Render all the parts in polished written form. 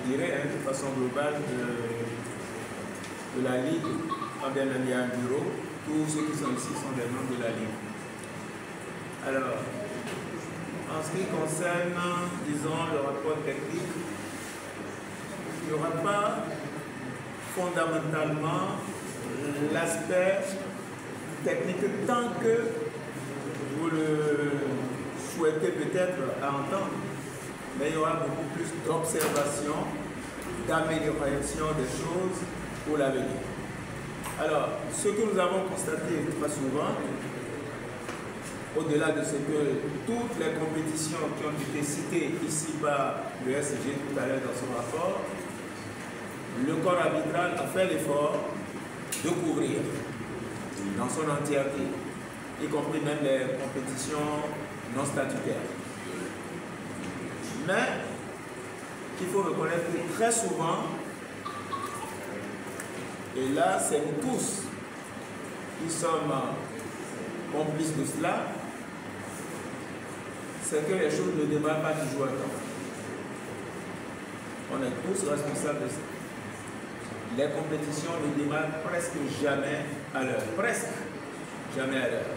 dirais, hein, de façon globale, de la Ligue. Quand bien même il y a un bureau, tous ceux qui sont ici sont des membres de la Ligue. Alors, en ce qui concerne, disons, le rapport technique, il n'y aura pas fondamentalement l'aspect technique tant que vous le souhaitez peut-être à entendre, mais il y aura beaucoup plus d'observation, d'amélioration des choses pour l'avenir. Alors, ce que nous avons constaté très souvent, au-delà de ce que toutes les compétitions qui ont été citées ici par le SG tout à l'heure dans son rapport, le corps arbitral a fait l'effort de couvrir dans son entièreté, y compris même les compétitions non statutaires. Mais il faut reconnaître que très souvent, et là c'est nous tous qui sommes complices de cela, c'est que les choses ne démarrent pas toujours à temps. On est tous responsables de ça. Les compétitions ne démarrent presque jamais à l'heure. Presque jamais à l'heure.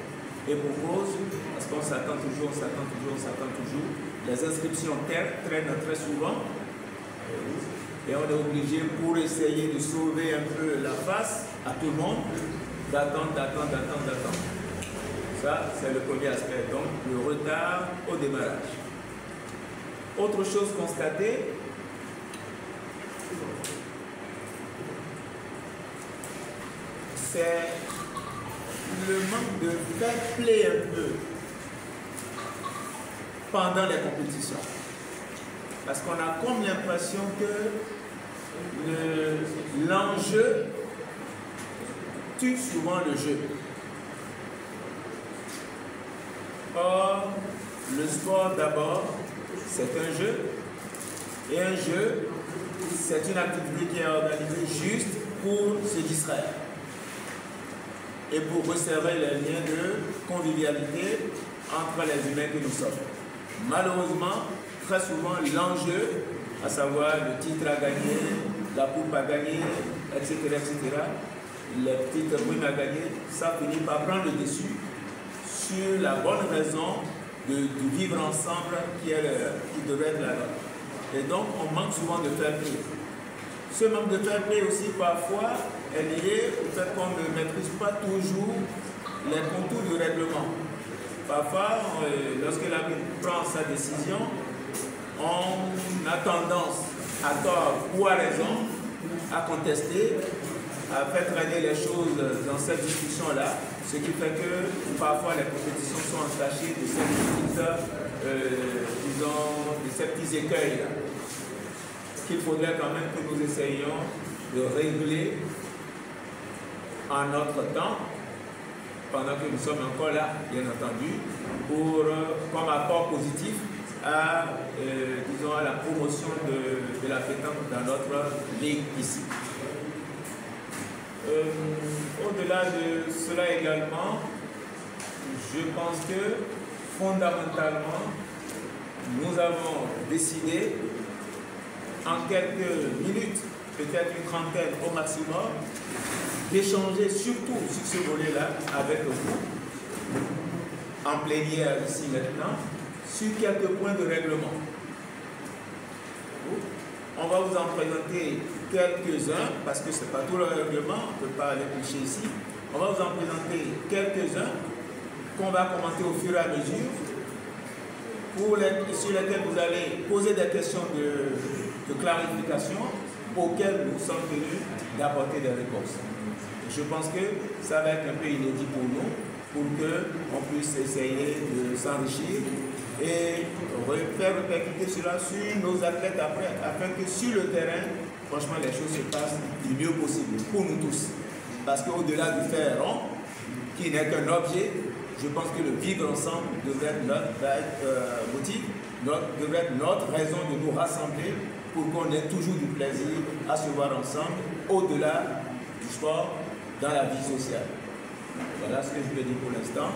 Et pour cause, parce qu'on s'attend toujours. Les inscriptions traînent très souvent. Et on est obligé, pour essayer de sauver un peu la face à tout le monde, d'attendre. Ça, c'est le premier aspect, donc le retard au démarrage. Autre chose constatée, c'est le manque de fair play un peu pendant les compétitions. Parce qu'on a comme l'impression que l'enjeu tue souvent le jeu. Or, le sport d'abord, c'est un jeu. Et un jeu, c'est une activité qui est organisée juste pour se distraire. Et pour resserrer les liens de convivialité entre les humains que nous sommes. Malheureusement, très souvent, l'enjeu, à savoir le titre à gagner, la coupe à gagner, etc., les petites primes à gagner, ça finit par prendre le dessus sur la bonne raison du vivre ensemble qui devrait être la nôtre. Et donc, on manque souvent de fair play. Ce manque de fair play aussi, parfois, est lié au fait qu'on ne maîtrise pas toujours les contours du règlement. Parfois, lorsque l'arbitre prend sa décision, on a tendance, à tort ou à raison, à contester, à faire traîner les choses dans cette discussion-là, ce qui fait que parfois les compétitions sont entachées de ces petits écueils-là, qu'il faudrait quand même que nous essayions de régler en notre temps, pendant que nous sommes encore là, bien entendu, comme apport positif à, à la promotion de la pétanque dans notre ligue ici. Au-delà de cela également, je pense que fondamentalement, nous avons décidé en quelques minutes, peut-être une trentaine au maximum, d'échanger surtout sur ce volet-là avec vous, en plénière ici maintenant, sur quelques points de règlement. On va vous en présenter quelques-uns, parce que ce n'est pas tout le règlement, on ne peut pas aller coucher ici. On va vous en présenter quelques-uns qu'on va commenter au fur et à mesure, sur lesquels vous allez poser des questions de clarification auxquelles nous sommes tenus d'apporter des réponses. Je pense que ça va être un peu inédit pour nous, pour qu'on puisse essayer de s'enrichir et faire répercuter cela sur nos athlètes après, afin que sur le terrain, franchement, les choses se passent du mieux possible pour nous tous. Parce qu'au-delà du faire rond, qui n'est qu'un objet, je pense que le vivre ensemble devrait être notre motif, devrait être notre raison de nous rassembler pour qu'on ait toujours du plaisir à se voir ensemble, au-delà du sport, dans la vie sociale. Voilà ce que je peux dire pour l'instant.